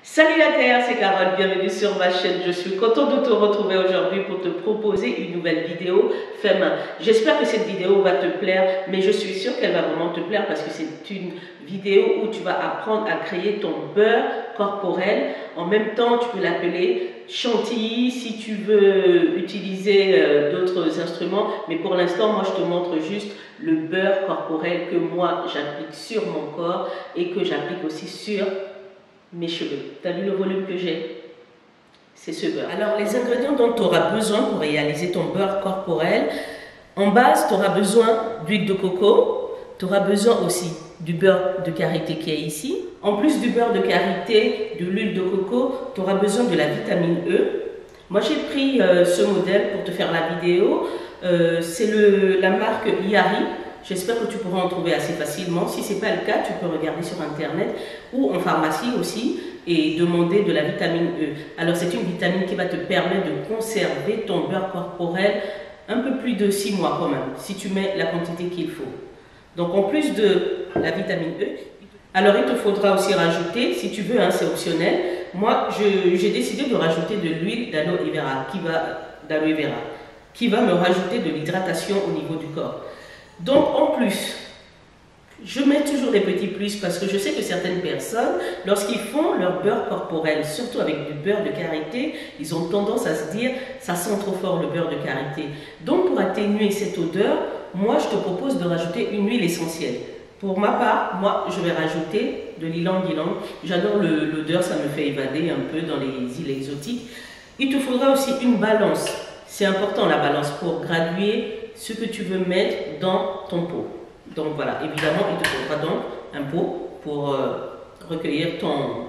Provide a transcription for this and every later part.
Salut la Terre, c'est Carole, bienvenue sur ma chaîne. Je suis contente de te retrouver aujourd'hui pour te proposer une nouvelle vidéo fait main. J'espère que cette vidéo va te plaire, mais je suis sûre qu'elle va vraiment te plaire parce que c'est une vidéo où tu vas apprendre à créer ton beurre corporel. En même temps, tu peux l'appeler chantilly si tu veux utiliser d'autres instruments, mais pour l'instant, moi je te montre juste le beurre corporel que moi j'applique sur mon corps et que j'applique aussi sur mes cheveux. Tu as vu le volume que j'ai? C'est ce beurre. Alors, les ingrédients dont tu auras besoin pour réaliser ton beurre corporel, en base, tu auras besoin d'huile de coco, tu auras besoin aussi du beurre de karité qui est ici. En plus du beurre de karité, de l'huile de coco, tu auras besoin de la vitamine E. Moi, j'ai pris ce modèle pour te faire la vidéo. C'est la marque Yari. J'espère que tu pourras en trouver assez facilement. Si ce n'est pas le cas, tu peux regarder sur Internet ou en pharmacie aussi et demander de la vitamine E. Alors, c'est une vitamine qui va te permettre de conserver ton beurre corporel un peu plus de 6 mois quand même, si tu mets la quantité qu'il faut. Donc, en plus de la vitamine E, alors il te faudra aussi rajouter, si tu veux, hein, c'est optionnel. Moi, j'ai décidé de rajouter de l'huile d'aloe vera qui va me rajouter de l'hydratation au niveau du corps. Donc en plus, je mets toujours des petits plus parce que je sais que certaines personnes, lorsqu'ils font leur beurre corporel, surtout avec du beurre de karité, ils ont tendance à se dire ça sent trop fort le beurre de karité. Donc pour atténuer cette odeur, moi je te propose de rajouter une huile essentielle. Pour ma part, moi je vais rajouter de l'ylang-ylang. J'adore l'odeur, ça me fait évader un peu dans les îles exotiques. Il te faudra aussi une balance. C'est important la balance pour graduer ce que tu veux mettre dans ton pot. Donc voilà, évidemment, il te faudra donc un pot pour recueillir ton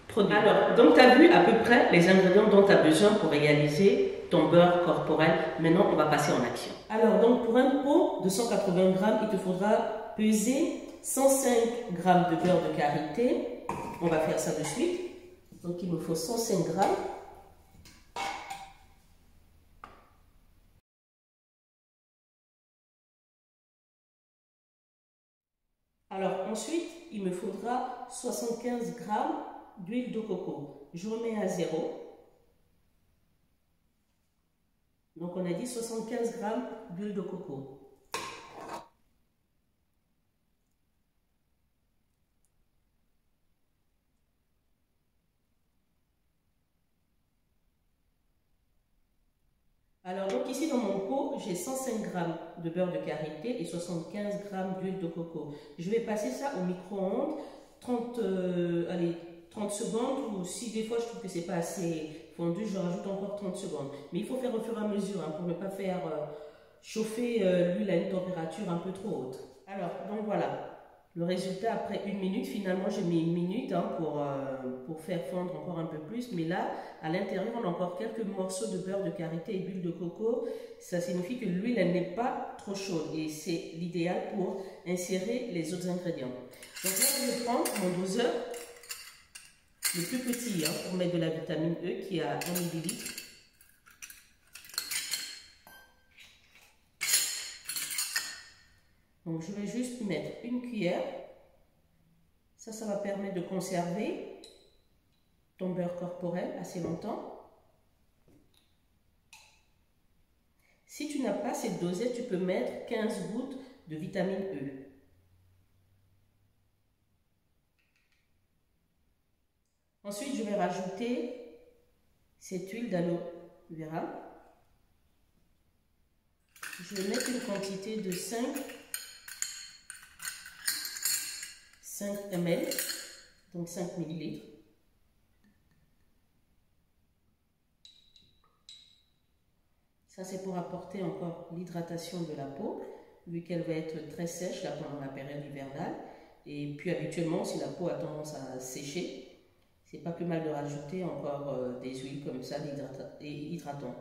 produit. Alors, donc tu as vu à peu près les ingrédients dont tu as besoin pour réaliser ton beurre corporel. Maintenant, on va passer en action. Alors, donc pour un pot de 180 grammes, il te faudra peser 105 grammes de beurre de karité. On va faire ça de suite. Donc, il me faut 105 grammes. Alors ensuite, il me faudra 75 grammes d'huile de coco. Je remets à 0. Donc on a dit 75 grammes d'huile de coco. Alors donc ici dans mon pot, j'ai 105 grammes de beurre de karité et 75 grammes d'huile de coco. Je vais passer ça au micro-ondes 30 secondes, ou si des fois je trouve que c'est pas assez fondu, je rajoute encore 30 secondes. Mais il faut faire au fur et à mesure hein, pour ne pas faire chauffer l'huile à une température un peu trop haute. Alors donc voilà. Le résultat, après 1 minute, finalement j'ai mis 1 minute hein, pour faire fondre encore un peu plus. Mais là, à l'intérieur, on a encore quelques morceaux de beurre de karité et d'huile de coco. Ça signifie que l'huile, elle n'est pas trop chaude. Et c'est l'idéal pour insérer les autres ingrédients. Donc là, je vais prendre mon doseur, le plus petit, hein, pour mettre de la vitamine E, qui est à 1 ml. Donc, je vais juste mettre une cuillère. Ça va permettre de conserver ton beurre corporel assez longtemps. Si tu n'as pas cette dosette, tu peux mettre 15 gouttes de vitamine E. Ensuite, je vais rajouter cette huile d'aloe vera. Je vais mettre une quantité de 5 ml, donc 5 ml. Ça, c'est pour apporter encore l'hydratation de la peau, vu qu'elle va être très sèche là, pendant la période hivernale. Et puis, habituellement, si la peau a tendance à sécher, c'est pas plus mal de rajouter encore des huiles comme ça, hydratants.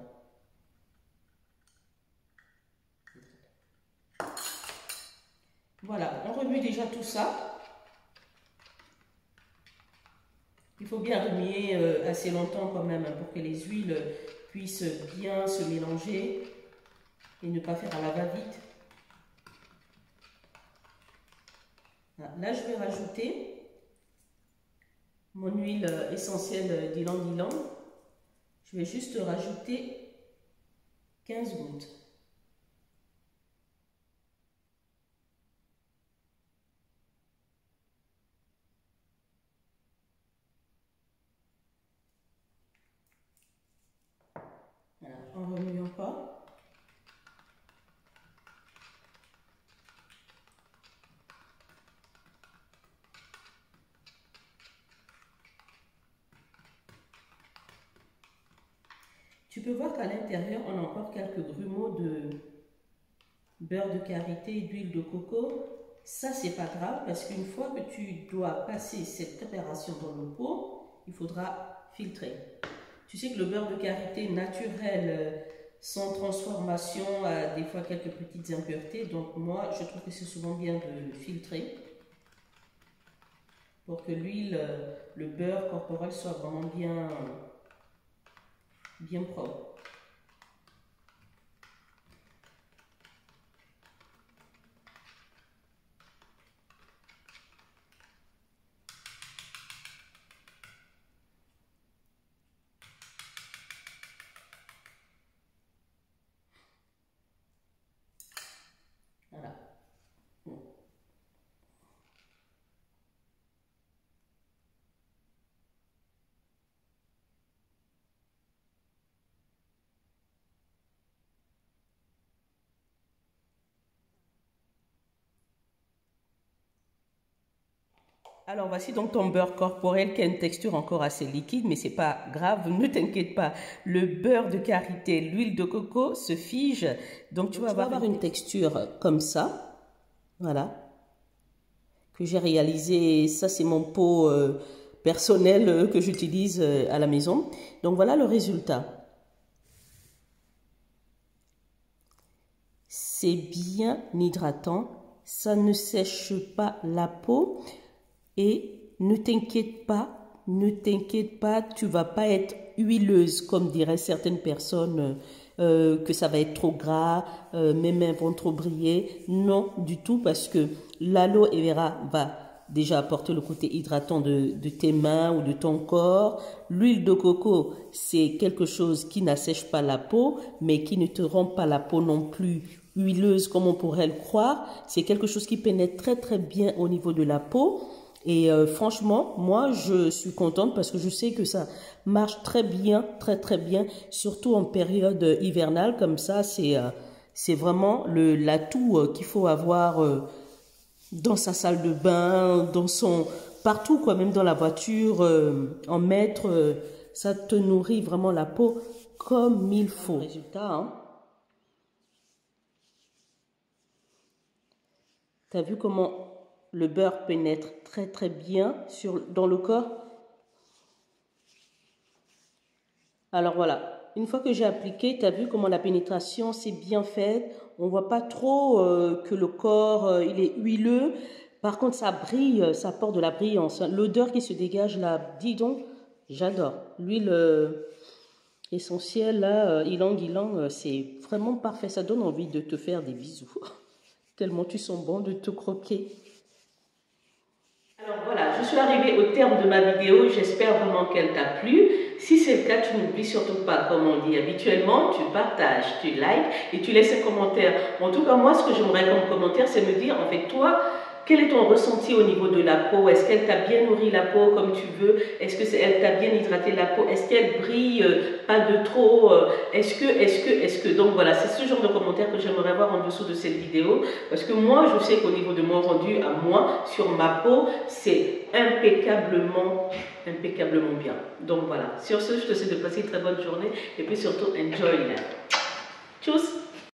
Voilà, on remue déjà tout ça. Il faut bien remuer assez longtemps quand même hein, pour que les huiles puissent bien se mélanger et ne pas faire à la va-vite. Là, je vais rajouter mon huile essentielle d'ylang-ylang. Je vais juste rajouter 15 gouttes. Voilà, en remuant pas. Tu peux voir qu'à l'intérieur, on a encore quelques grumeaux de beurre de karité et d'huile de coco. Ça, c'est pas grave parce qu'une fois que tu dois passer cette préparation dans le pot, il faudra filtrer. Tu sais que le beurre de karité naturel, sans transformation, a des fois quelques petites impuretés. Donc moi, je trouve que c'est souvent bien de filtrer pour que l'huile, le beurre corporel soit vraiment bien propre. Voilà. Alors voici donc ton beurre corporel qui a une texture encore assez liquide, mais c'est pas grave, ne t'inquiète pas. Le beurre de karité, l'huile de coco se fige, donc tu vas avoir une texture comme ça, voilà, que j'ai réalisé. Ça c'est mon pot personnel que j'utilise à la maison. Donc voilà le résultat. C'est bien hydratant, ça ne sèche pas la peau. Et ne t'inquiète pas, tu vas pas être huileuse, comme diraient certaines personnes, que ça va être trop gras, mes mains vont trop briller. Non, du tout, parce que l'aloe vera va déjà apporter le côté hydratant de tes mains ou de ton corps. L'huile de coco, c'est quelque chose qui n'assèche pas la peau, mais qui ne te rend pas la peau non plus huileuse comme on pourrait le croire. C'est quelque chose qui pénètre très très bien au niveau de la peau. Et franchement, moi, je suis contente parce que je sais que ça marche très bien, très bien, surtout en période hivernale. Comme ça, c'est vraiment l'atout qu'il faut avoir dans sa salle de bain, partout, quoi, même dans la voiture, en mettre. Ça te nourrit vraiment la peau comme il faut. Résultat, hein. T'as vu comment le beurre pénètre très bien dans le corps? Alors voilà, une fois que j'ai appliqué, tu as vu comment la pénétration c'est bien faite. On voit pas trop que le corps il est huileux. Par contre, ça brille, ça apporte de la brillance. L'odeur qui se dégage là, dis donc, j'adore. L'huile essentielle là, ylang-ylang, c'est vraiment parfait. Ça donne envie de te faire des bisous. Tellement tu sens bon de te croquer. Alors voilà, je suis arrivée au terme de ma vidéo, j'espère vraiment qu'elle t'a plu. Si c'est le cas, tu n'oublies surtout pas, comme on dit habituellement, tu partages, tu likes et tu laisses un commentaire. En tout cas, moi, ce que j'aimerais comme commentaire, c'est me dire, en fait, toi, quel est ton ressenti au niveau de la peau? Est-ce qu'elle t'a bien nourri la peau comme tu veux? Est-ce qu'elle t'a bien hydraté la peau? Est-ce qu'elle brille pas de trop? Est-ce que... Donc voilà, c'est ce genre de commentaires que j'aimerais voir en dessous de cette vidéo. Parce que moi, je sais qu'au niveau de mon rendu à moi, sur ma peau, c'est impeccablement bien. Donc voilà, sur ce, je te souhaite de passer une très bonne journée et puis surtout, enjoy life. Tchuss!